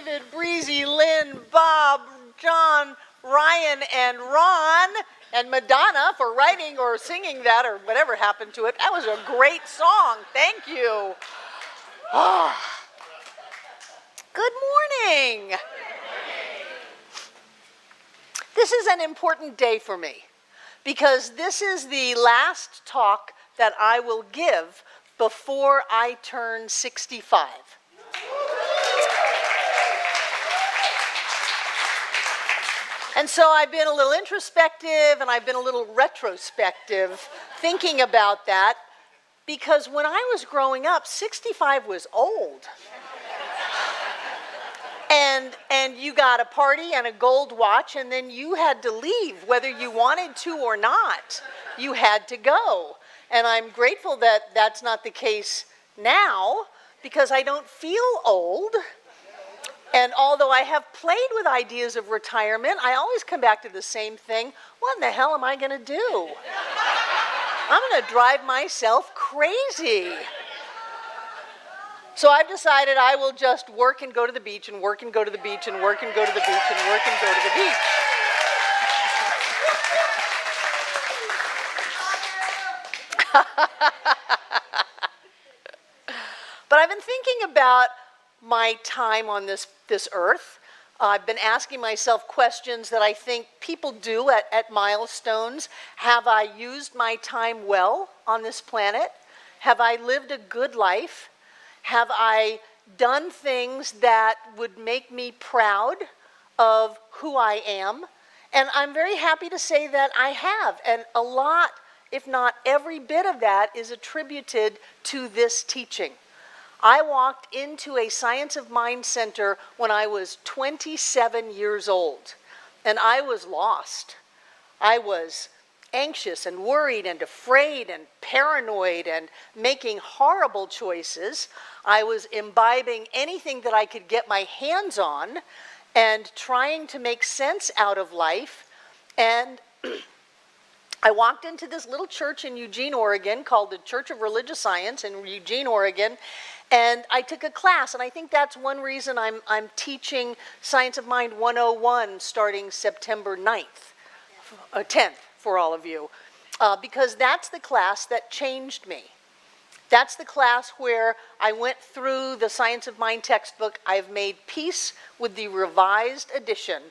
David, Breezy, Lynn, Bob, John, Ryan, and Ron, and Madonna for writing or singing that or whatever happened to it. That was a great song. Thank you. Oh. Good morning. This is an important day for me because this is the last talk that I will give before I turn 65. And so I've been a little introspective and I've been a little retrospective thinking about that because when I was growing up, 65 was old. And you got a party and a gold watch and then you had to leave whether you wanted to or not. You had to go. And I'm grateful that that's not the case now because I don't feel old. And although I have played with ideas of retirement, I always come back to the same thing. What in the hell am I going to do? I'm going to drive myself crazy. So I've decided I will just work and go to the beach and work and go to the beach and work and go to the beach and work and go to the beach. But I've been thinking about my time on this earth. I've been asking myself questions that I think people do at milestones. Have I used my time well on this planet? Have I lived a good life? Have I done things that would make me proud of who I am? And I'm very happy to say that I have. And a lot, if not every bit of that, is attributed to this teaching. I walked into a Science of Mind center when I was 27 years old, and I was lost. I was anxious and worried and afraid and paranoid and making horrible choices. I was imbibing anything that I could get my hands on and trying to make sense out of life. And I walked into this little church in Eugene, Oregon called the Church of Religious Science in Eugene, Oregon. And I took a class, and I think that's one reason I'm teaching Science of Mind 101 starting September 9th, 10th for all of you, because that's the class that changed me. That's the class where I went through the Science of Mind textbook. I've made peace with the revised edition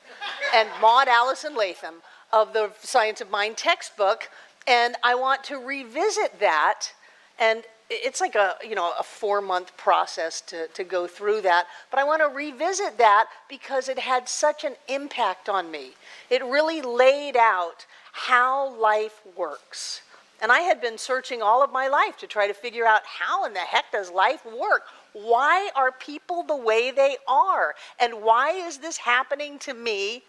and Maud Allison Latham of the Science of Mind textbook, and I want to revisit that. And it's like a 4-month process to go through that. But I want to revisit that because it had such an impact on me. It really laid out how life works. And I had been searching all of my life to try to figure out how in the heck does life work? Why are people the way they are? And why is this happening to me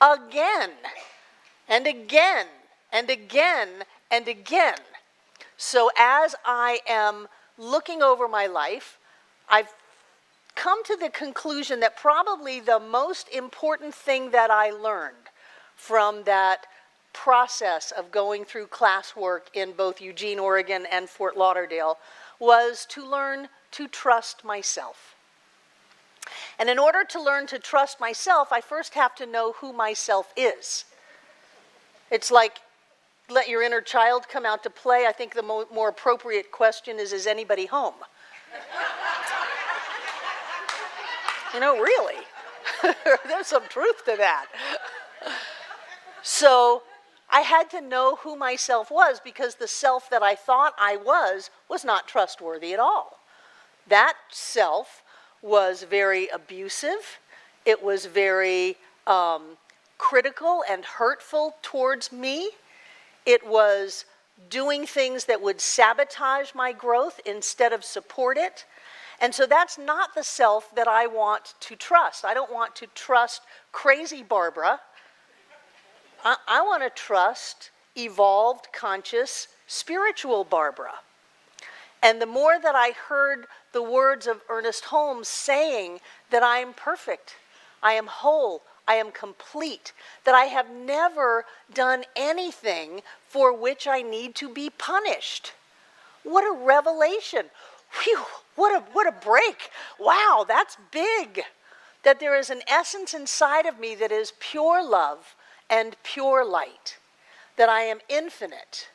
again and again and again and again? So as I am looking over my life, I've come to the conclusion that probably the most important thing that I learned from that process of going through classwork in both Eugene, Oregon and Fort Lauderdale was to learn to trust myself. And in order to learn to trust myself, I first have to know who myself is. It's like let your inner child come out to play. I think the more appropriate question is anybody home? Really. There's some truth to that. So I had to know who myself was because the self that I thought I was not trustworthy at all. That self was very abusive. It was very critical and hurtful towards me. It was doing things that would sabotage my growth instead of support it. And so that's not the self that I want to trust. I don't want to trust crazy Barbara. I want to trust evolved, conscious, spiritual Barbara. And the more that I heard the words of Ernest Holmes saying that I am perfect, I am whole, I am complete, that I have never done anything for which I need to be punished. What a revelation. Whew, what a break. Wow, that's big. that there is an essence inside of me that is pure love and pure light, that I am infinite,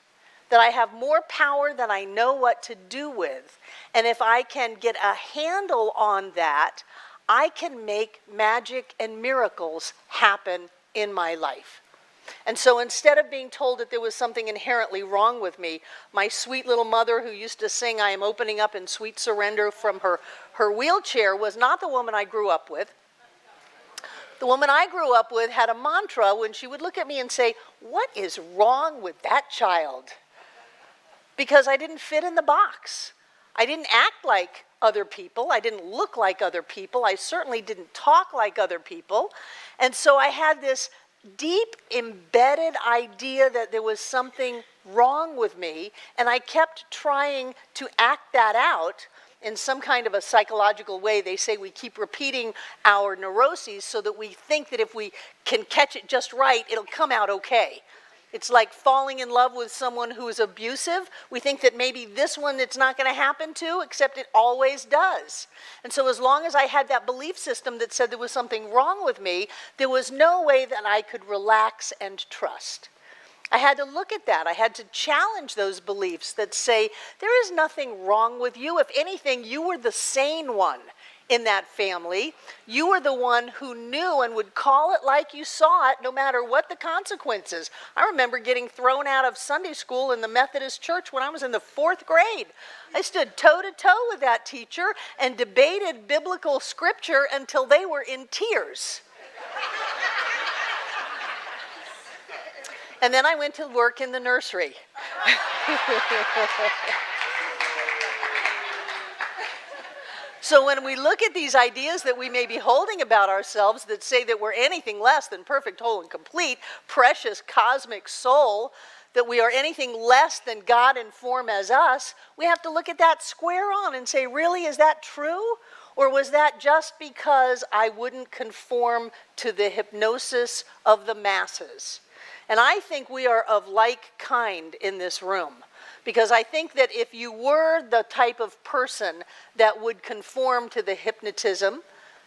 that I have more power than I know what to do with. And if I can get a handle on that, I can make magic and miracles happen in my life. And so instead of being told that there was something inherently wrong with me, my sweet little mother who used to sing, "I am opening up in sweet surrender" from her wheelchair was not the woman I grew up with. The woman I grew up with had a mantra when she would look at me and say, "What is wrong with that child?" Because I didn't fit in the box. I didn't act like other people. I didn't look like other people. I certainly didn't talk like other people. And so I had this deep embedded idea that there was something wrong with me, and I kept trying to act that out in some kind of a psychological way. They say we keep repeating our neuroses so that we think that if we can catch it just right, it'll come out okay. It's like falling in love with someone who is abusive. We think that maybe this one it's not going to happen to, except it always does. And so as long as I had that belief system that said there was something wrong with me, there was no way that I could relax and trust. I had to look at that. I had to challenge those beliefs that say, there is nothing wrong with you. If anything, you were the sane one in that family. You were the one who knew and would call it like you saw it, no matter what the consequences. I remember getting thrown out of Sunday school in the Methodist church when I was in the 4th grade. I stood toe-to-toe with that teacher and debated biblical scripture until they were in tears. And then I went to work in the nursery. So when we look at these ideas that we may be holding about ourselves that say that we're anything less than perfect, whole, and complete, precious, cosmic soul, that we are anything less than God in form as us, we have to look at that square on and say, really, is that true? Or was that just because I wouldn't conform to the hypnosis of the masses? And I think we are of like kind in this room. Because I think that if you were the type of person that would conform to the hypnotism,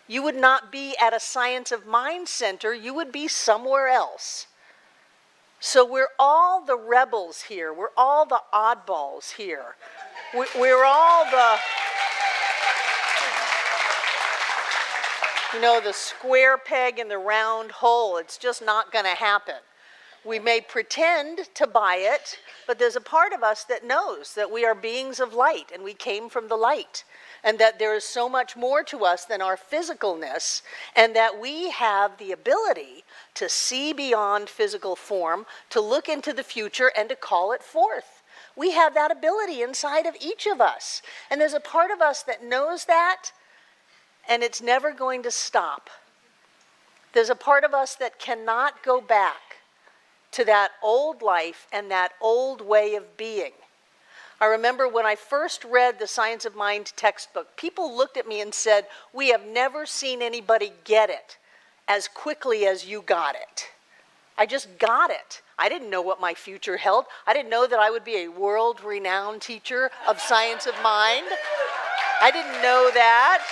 you would not be at a Science of Mind center, you would be somewhere else. So we're all the rebels here. We're all the oddballs here. We're all the square peg in the round hole. It's just not going to happen. We may pretend to buy it, but there's a part of us that knows that we are beings of light and we came from the light, and that there is so much more to us than our physicalness, and that we have the ability to see beyond physical form, to look into the future, and to call it forth. We have that ability inside of each of us, and there's a part of us that knows that, and it's never going to stop. There's a part of us that cannot go back to that old life and that old way of being. I remember when I first read the Science of Mind textbook, people looked at me and said, "We have never seen anybody get it as quickly as you got it." I just got it. I didn't know what my future held. I didn't know that I would be a world-renowned teacher of Science of Mind. I didn't know that.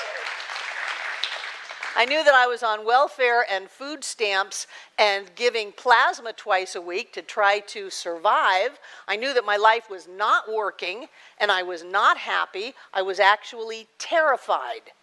I knew that I was on welfare and food stamps and giving plasma twice a week to try to survive. I knew that my life was not working and I was not happy. I was actually terrified.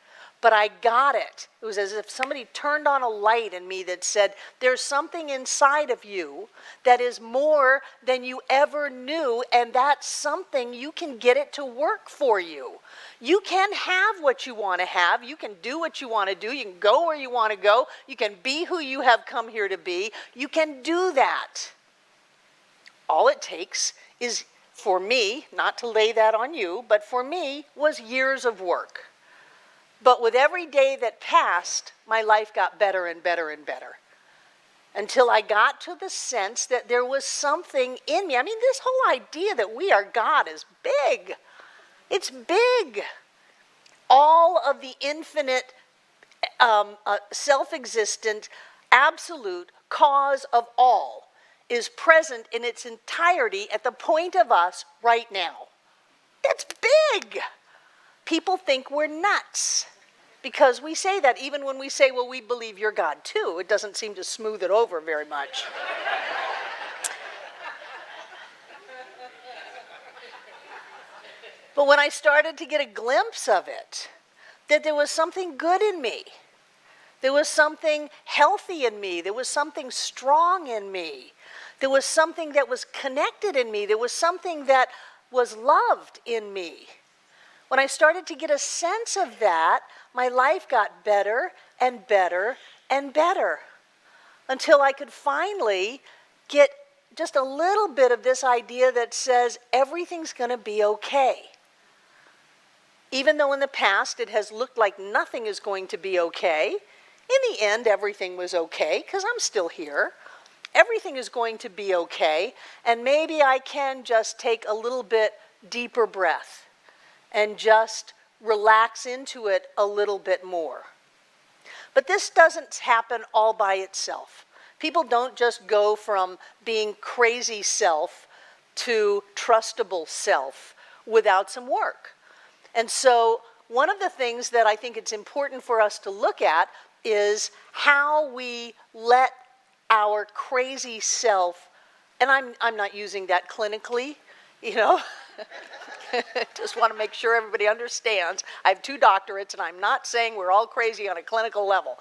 But I got it. It was as if somebody turned on a light in me that said, there's something inside of you that is more than you ever knew, and that's something you can get it to work for you. You can have what you want to have. You can do what you want to do. You can go where you want to go. You can be who you have come here to be. You can do that. All it takes is, for me, not to lay that on you, but for me, was years of work. But with every day that passed, my life got better and better and better. Until I got to the sense that there was something in me. I mean, this whole idea that we are God is big. It's big. All of the infinite, self-existent, absolute cause of all is present in its entirety at the point of us right now. That's big. People think we're nuts Because we say that even when we say, well, we believe you're God too. It doesn't seem to smooth it over very much. But when I started to get a glimpse of it, that there was something good in me, there was something healthy in me, there was something strong in me, there was something that was connected in me, there was something that was loved in me. When I started to get a sense of that, my life got better and better and better, until I could finally get just a little bit of this idea that says everything's going to be okay. Even though in the past it has looked like nothing is going to be okay, in the end everything was okay because I'm still here. Everything is going to be okay, and maybe I can just take a little bit deeper breath and just relax into it a little bit more. But this doesn't happen all by itself. People don't just go from being crazy self to trustable self without some work. And so one of the things that I think it's important for us to look at is how we let our crazy self, and I'm not using that clinically, just want to make sure everybody understands. I have 2 doctorates, and I'm not saying we're all crazy on a clinical level.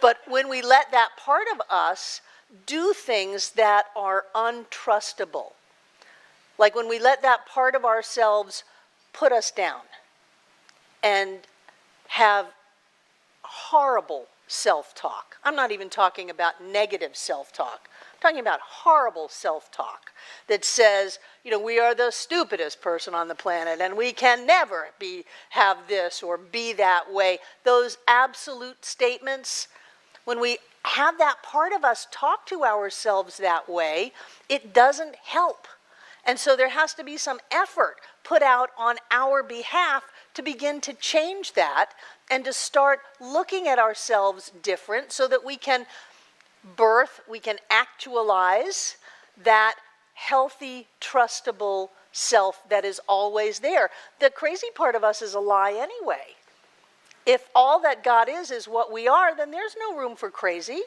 But when we let that part of us do things that are untrustable, like when we let that part of ourselves put us down and have horrible self-talk. I'm not even talking about negative self-talk. I'm talking about horrible self-talk that says, we are the stupidest person on the planet and we can never have this or be that way. Those absolute statements, when we have that part of us talk to ourselves that way, it doesn't help. And so there has to be some effort put out on our behalf to begin to change that and to start looking at ourselves different so that we can actualize that healthy, trustable self that is always there. The crazy part of us is a lie anyway. If all that God is what we are, then there's no room for crazy.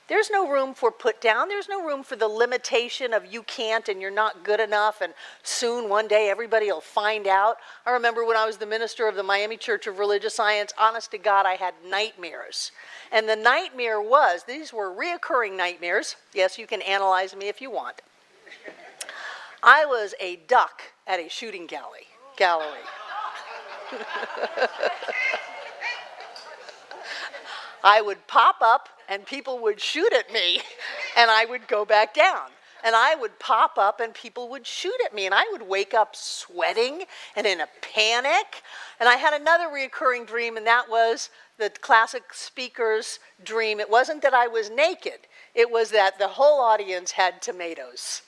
There's no room for put down. There's no room for the limitation of you can't and you're not good enough and soon one day everybody will find out. I remember when I was the minister of the Miami Church of Religious Science, honest to God, I had nightmares. And the nightmare was, these were reoccurring nightmares. Yes, you can analyze me if you want. I was a duck at a shooting gallery. I would pop up and people would shoot at me and I would go back down. And I would pop up and people would shoot at me and I would wake up sweating and in a panic. And I had another reoccurring dream, and that was the classic speaker's dream. It wasn't that I was naked. It was that the whole audience had tomatoes.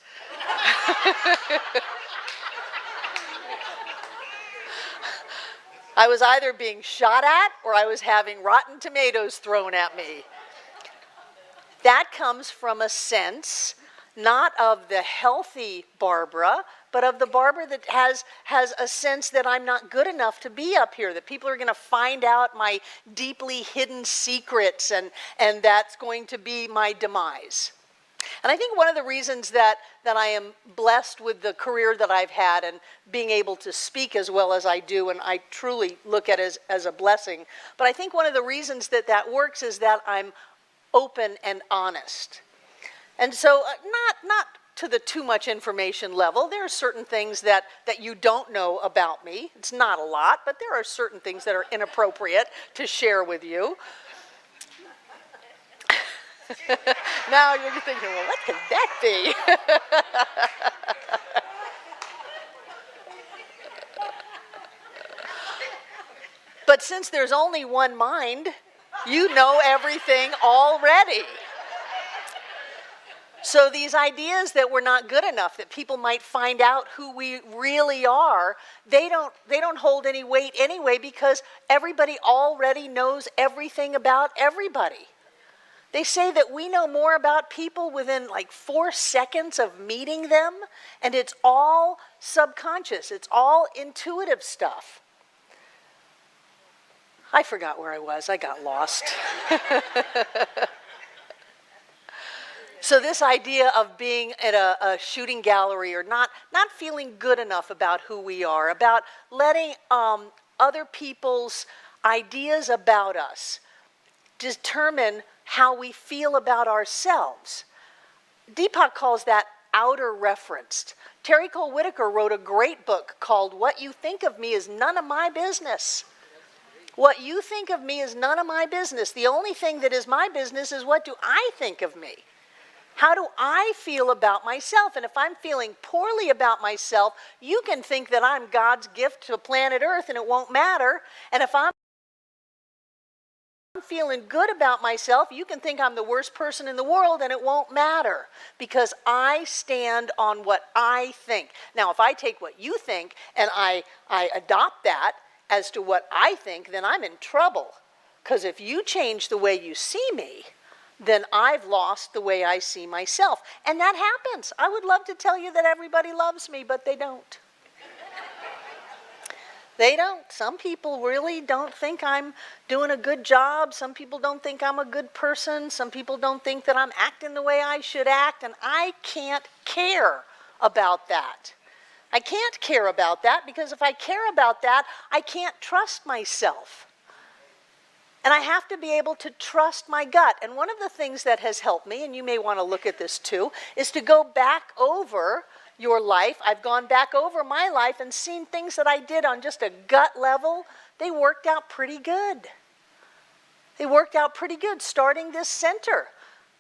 I was either being shot at or I was having rotten tomatoes thrown at me. That comes from a sense, not of the healthy Barbara, but of the Barbara that has a sense that I'm not good enough to be up here, that people are going to find out my deeply hidden secrets, and that's going to be my demise. And I think one of the reasons that I am blessed with the career that I've had and being able to speak as well as I do, and I truly look at it as a blessing, but I think one of the reasons that works is that I'm open and honest. And so not to the too much information level. There are certain things that you don't know about me. It's not a lot, but there are certain things that are inappropriate to share with you. Now you're thinking, well, what could that be? But since there's only one mind, you know everything already. So these ideas that we're not good enough, that people might find out who we really are, they don't hold any weight anyway, because everybody already knows everything about everybody. They say that we know more about people within like 4 seconds of meeting them, and it's all subconscious. It's all intuitive stuff. I forgot where I was. I got lost. So this idea of being at a shooting gallery or not feeling good enough about who we are, about letting other people's ideas about us determine how we feel about ourselves. Deepak calls that outer referenced. Terry Cole Whitaker wrote a great book called What You Think of Me Is None of My Business. What you think of me is none of my business. The only thing that is my business is what do I think of me? How do I feel about myself? And if I'm feeling poorly about myself, you can think that I'm God's gift to planet Earth and it won't matter. And if I'm feeling good about myself, you can think I'm the worst person in the world and it won't matter because I stand on what I think. Now, if I take what you think and I adopt that as to what I think, then I'm in trouble. Because if you change the way you see me, then I've lost the way I see myself. And that happens. I would love to tell you that everybody loves me, but they don't. They don't. Some people really don't think I'm doing a good job. Some people don't think I'm a good person. Some people don't think that I'm acting the way I should act. And I can't care about that. I can't care about that because if I care about that, I can't trust myself. And I have to be able to trust my gut. And one of the things that has helped me, and you may want to look at this too, is to go back over your life. I've gone back over my life and seen things that I did on just a gut level. They worked out pretty good. They worked out pretty good. Starting this center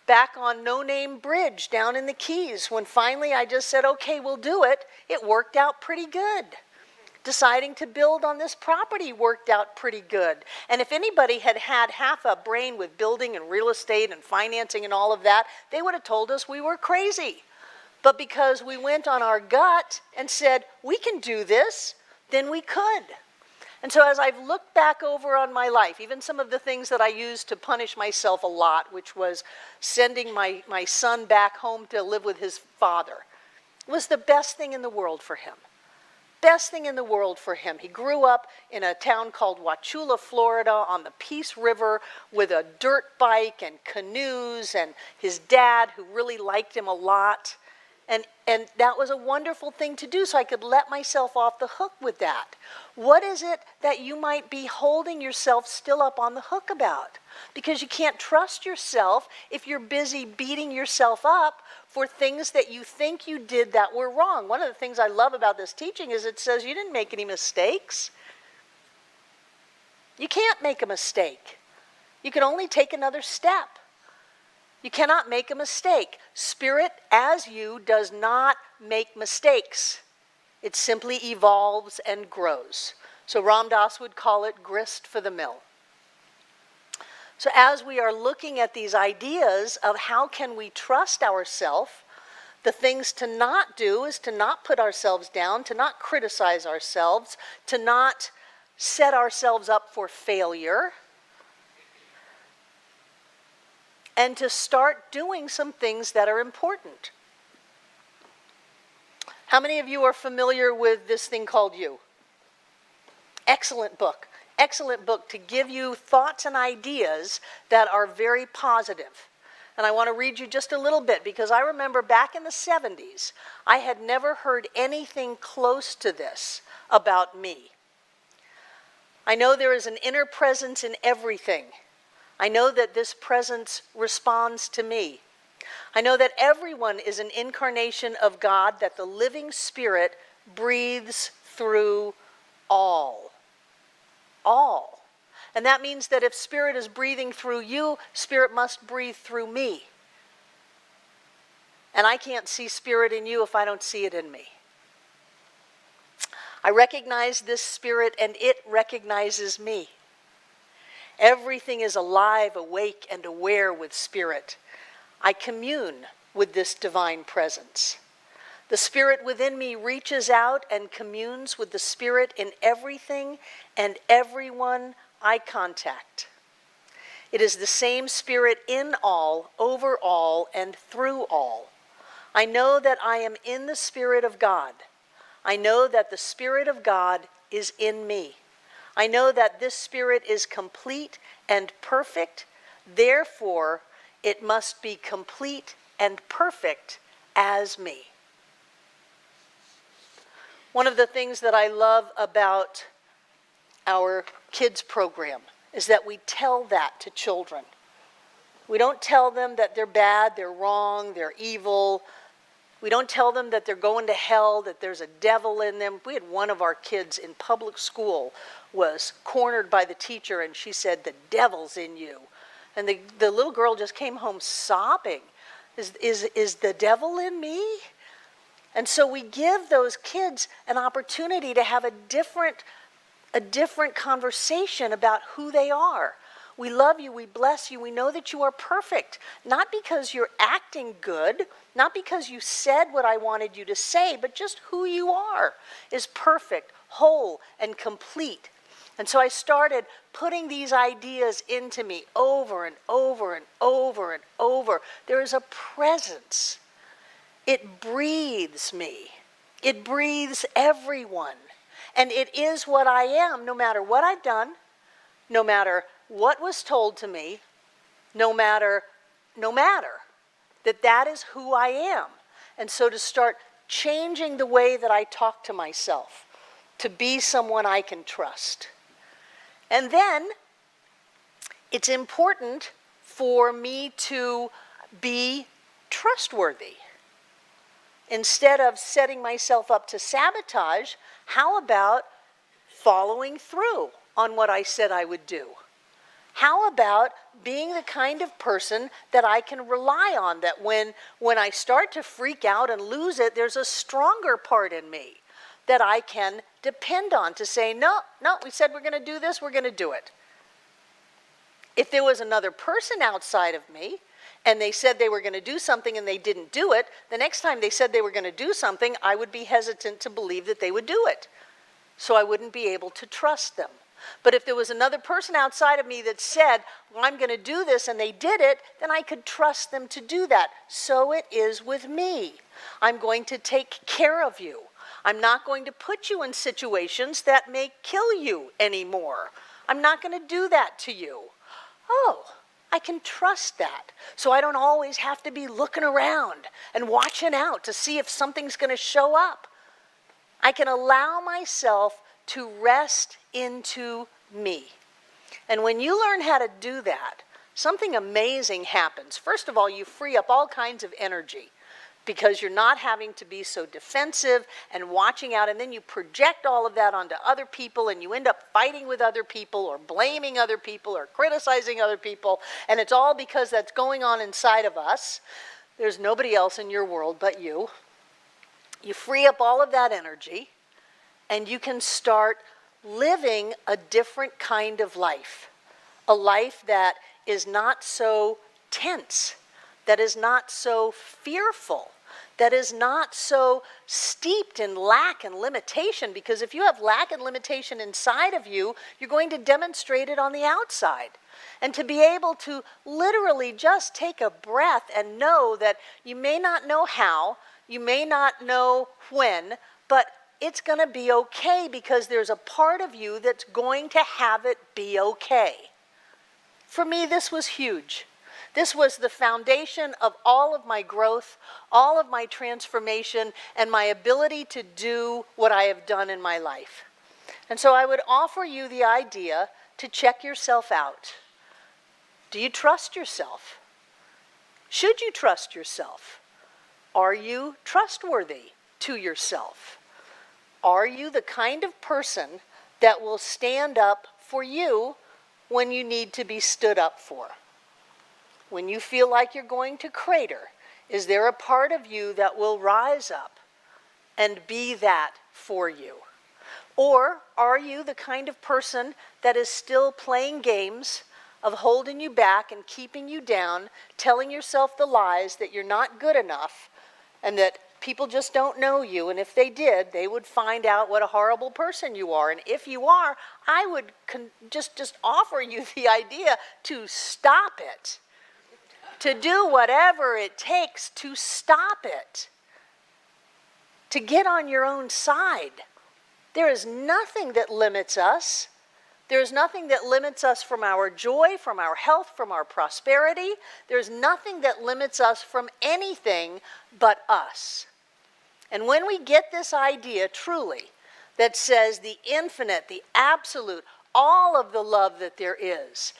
back on No Name Bridge down in the Keys, when finally I just said, okay, we'll do it, it worked out pretty good. Deciding to build on this property worked out pretty good. And if anybody had had half a brain with building and real estate and financing and all of that, they would have told us we were crazy. But because we went on our gut and said, we can do this, then we could. And so as I've looked back over on my life, even some of the things that I used to punish myself a lot, which was sending my son back home to live with his father, was the best thing in the world for him. Best thing in the world for him. He grew up in a town called Wauchula, Florida, on the Peace River with a dirt bike and canoes, and his dad, who really liked him a lot. And that was a wonderful thing to do, so I could let myself off the hook with that. What is it that you might be holding yourself still up on the hook about? Because you can't trust yourself if you're busy beating yourself up for things that you think you did that were wrong. One of the things I love about this teaching is it says you didn't make any mistakes. You can't make a mistake. You can only take another step. You cannot make a mistake. Spirit, as you, does not make mistakes. It simply evolves and grows. So Ram Dass would call it grist for the mill. So as we are looking at these ideas of how can we trust ourselves, the things to not do is to not put ourselves down, to not criticize ourselves, to not set ourselves up for failure, and to start doing some things that are important. How many of you are familiar with this thing called You? Excellent book. Excellent book to give you thoughts and ideas that are very positive. And I want to read you just a little bit because I remember back in the 70s, I had never heard anything close to this about me. I know there is an inner presence in everything. I know that this presence responds to me. I know that everyone is an incarnation of God, that the living Spirit breathes through all. All. And that means that if Spirit is breathing through you, Spirit must breathe through me. And I can't see Spirit in you if I don't see it in me. I recognize this Spirit and it recognizes me. Everything is alive, awake, and aware with Spirit. I commune with this divine presence. The Spirit within me reaches out and communes with the Spirit in everything and everyone I contact. It is the same Spirit in all, over all, and through all. I know that I am in the Spirit of God. I know that the Spirit of God is in me. I know that this spirit is complete and perfect. Therefore, it must be complete and perfect as me. One of the things that I love about our kids program is that we tell that to children. We don't tell them that they're bad, they're wrong, they're evil. We don't tell them that they're going to hell, that there's a devil in them. We had one of our kids in public school was cornered by the teacher, and she said, "The devil's in you." And the little girl just came home sobbing. Is the devil in me? And so we give those kids an opportunity to have a different conversation about who they are. We love you, we bless you, we know that you are perfect. Not because you're acting good, not because you said what I wanted you to say, but just who you are is perfect, whole, and complete. And so I started putting these ideas into me over and over and over and over. There is a presence. It breathes me. It breathes everyone. And it is what I am, no matter what I've done, no matter what was told to me, no matter, that is who I am. And so to start changing the way that I talk to myself, to be someone I can trust. And then it's important for me to be trustworthy. Instead of setting myself up to sabotage, how about following through on what I said I would do? How about being the kind of person that I can rely on, that when I start to freak out and lose it, there's a stronger part in me that I can depend on to say, no, we said we're going to do this, we're going to do it. If there was another person outside of me, and they said they were going to do something and they didn't do it, the next time they said they were going to do something, I would be hesitant to believe that they would do it. So I wouldn't be able to trust them. But if there was another person outside of me that said, well, I'm going to do this, and they did it, then I could trust them to do that. So it is with me. I'm going to take care of you. I'm not going to put you in situations that may kill you anymore. I'm not going to do that to you. Oh, I can trust that. So I don't always have to be looking around and watching out to see if something's going to show up. I can allow myself to rest into me. And when you learn how to do that, something amazing happens. First of all, you free up all kinds of energy because you're not having to be so defensive and watching out, and then you project all of that onto other people, and you end up fighting with other people or blaming other people or criticizing other people, and it's all because that's going on inside of us. There's nobody else in your world but you. You free up all of that energy, and you can start living a different kind of life. A life that is not so tense, that is not so fearful, that is not so steeped in lack and limitation. Because if you have lack and limitation inside of you, you're going to demonstrate it on the outside. And to be able to literally just take a breath and know that you may not know how, you may not know when, but it's going to be okay because there's a part of you that's going to have it be okay. For me, this was huge. This was the foundation of all of my growth, all of my transformation, and my ability to do what I have done in my life. And so I would offer you the idea to check yourself out. Do you trust yourself? Should you trust yourself? Are you trustworthy to yourself? Are you the kind of person that will stand up for you when you need to be stood up for? When you feel like you're going to crater, is there a part of you that will rise up and be that for you? Or are you the kind of person that is still playing games of holding you back and keeping you down, telling yourself the lies that you're not good enough and that people just don't know you, and if they did, they would find out what a horrible person you are. And if you are, I would just offer you the idea to stop it, to do whatever it takes to stop it, to get on your own side. There is nothing that limits us. There's nothing that limits us from our joy, from our health, from our prosperity. There's nothing that limits us from anything but us. And when we get this idea truly that says the infinite, the absolute, all of the love that there is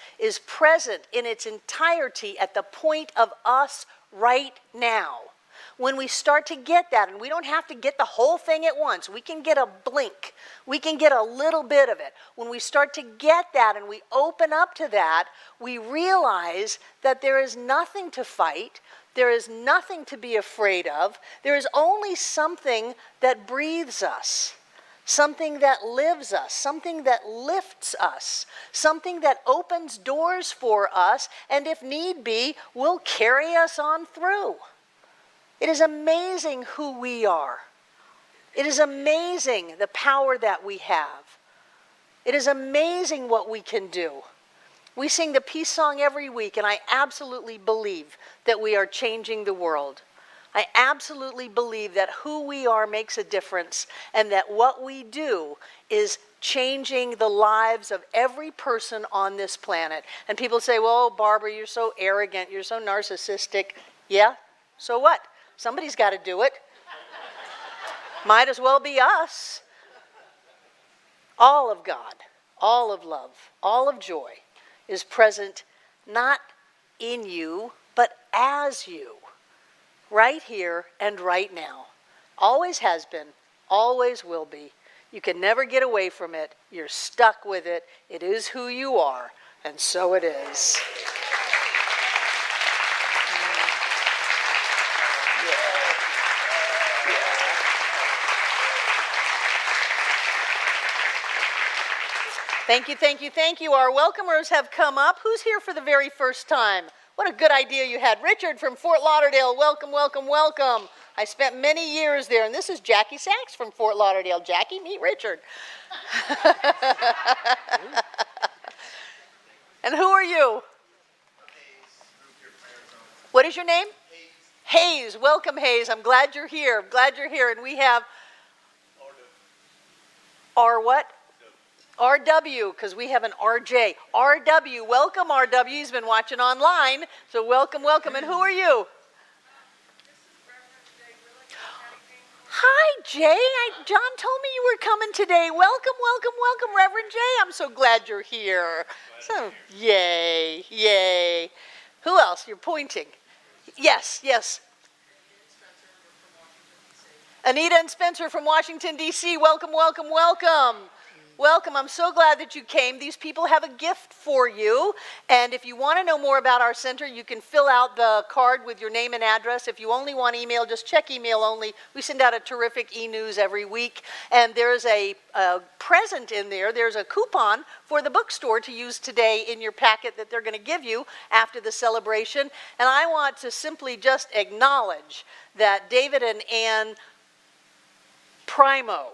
present in its entirety at the point of us right now. When we start to get that, and we don't have to get the whole thing at once, we can get a blink, we can get a little bit of it. When we start to get that and we open up to that, we realize that there is nothing to fight, there is nothing to be afraid of, there is only something that breathes us, something that lives us, something that lifts us, something that opens doors for us, and if need be, will carry us on through. It is amazing who we are. It is amazing the power that we have. It is amazing what we can do. We sing the peace song every week, and I absolutely believe that we are changing the world. I absolutely believe that who we are makes a difference, and that what we do is changing the lives of every person on this planet. And people say, well, Barbara, you're so arrogant, you're so narcissistic. Yeah, so what? Somebody's got to do it. Might as well be us. All of God, all of love, all of joy is present not in you, but as you, right here and right now. Always has been, always will be. You can never get away from it. You're stuck with it. It is who you are, and so it is. Thank you, thank you, thank you. Our welcomers have come up. Who's here for the very first time? What a good idea you had. Richard from Fort Lauderdale, welcome, welcome, welcome. I spent many years there, and this is Jackie Sachs from Fort Lauderdale. Jackie, meet Richard. And who are you? What is your name? Hayes. Welcome, Hayes. I'm glad you're here. I'm glad you're here. And we have R what? RW, because we have an RJ. RW, welcome RW. He's been watching online, so welcome, welcome. And who are you? Hi, Jay. John told me you were coming today. Welcome, welcome, welcome, Reverend Jay. I'm so glad you're here. So, yay, yay. Who else? You're pointing. Yes, yes. Anita and Spencer from Washington, D.C. Welcome, welcome, welcome. Welcome. I'm so glad that you came. These people have a gift for you. And if you want to know more about our center, you can fill out the card with your name and address. If you only want email, just check email only. We send out a terrific e-news every week. And there's a present in there. There's a coupon for the bookstore to use today in your packet that they're going to give you after the celebration. And I want to simply just acknowledge that David and Ann Primo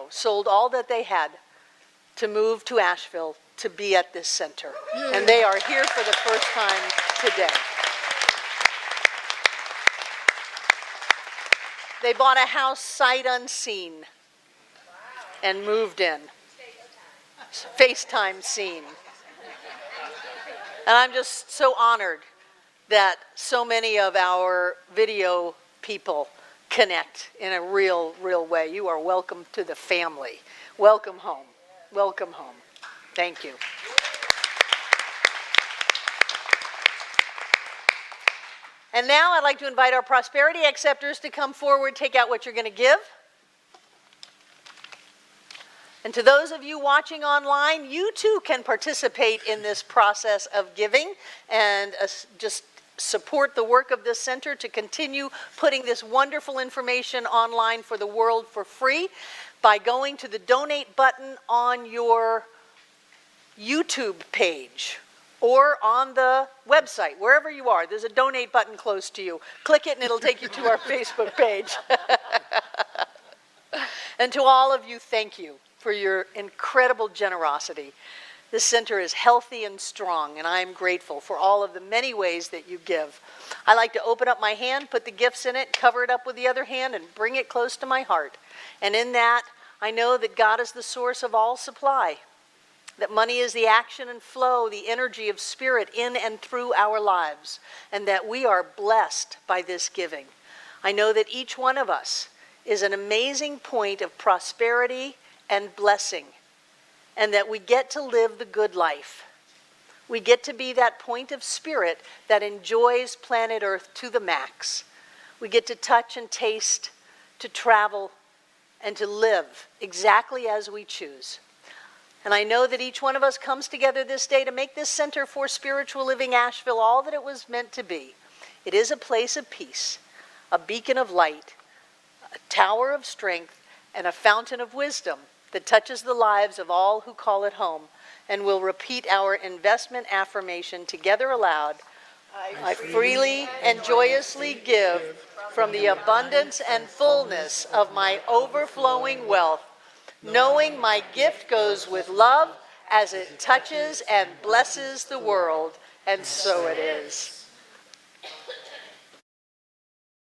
sold all that they had to move to Asheville to be at this center. Yay. And they are here for the first time today. They bought a house sight unseen and moved in. FaceTime scene. And I'm just so honored that so many of our video people connect in a real way. You are welcome to the family. Welcome home. Welcome home. Thank you. And now I'd like to invite our prosperity acceptors to come forward, take out what you're going to give. And to those of you watching online, you too can participate in this process of giving and just support the work of this center to continue putting this wonderful information online for the world for free by going to the donate button on your YouTube page or on the website, wherever you are. There's a donate button close to you. Click it and it'll take you to our Facebook page. And to all of you, thank you for your incredible generosity. This center is healthy and strong, and I am grateful for all of the many ways that you give. I like to open up my hand, put the gifts in it, cover it up with the other hand, and bring it close to my heart. And in that, I know that God is the source of all supply. that money is the action and flow, the energy of spirit in and through our lives, and that we are blessed by this giving. I know that each one of us is an amazing point of prosperity and blessing, and that we get to live the good life. We get to be that point of spirit that enjoys planet Earth to the max. We get to touch and taste, to travel, and to live exactly as we choose. And I know that each one of us comes together this day to make this Center for Spiritual Living Asheville all that it was meant to be. It is a place of peace, a beacon of light, a tower of strength, and a fountain of wisdom that touches the lives of all who call it home. And we'll repeat our investment affirmation together aloud. I freely and joyously give from the abundance and fullness of my overflowing wealth, knowing my gift goes with love as it touches and blesses the world. And so it is.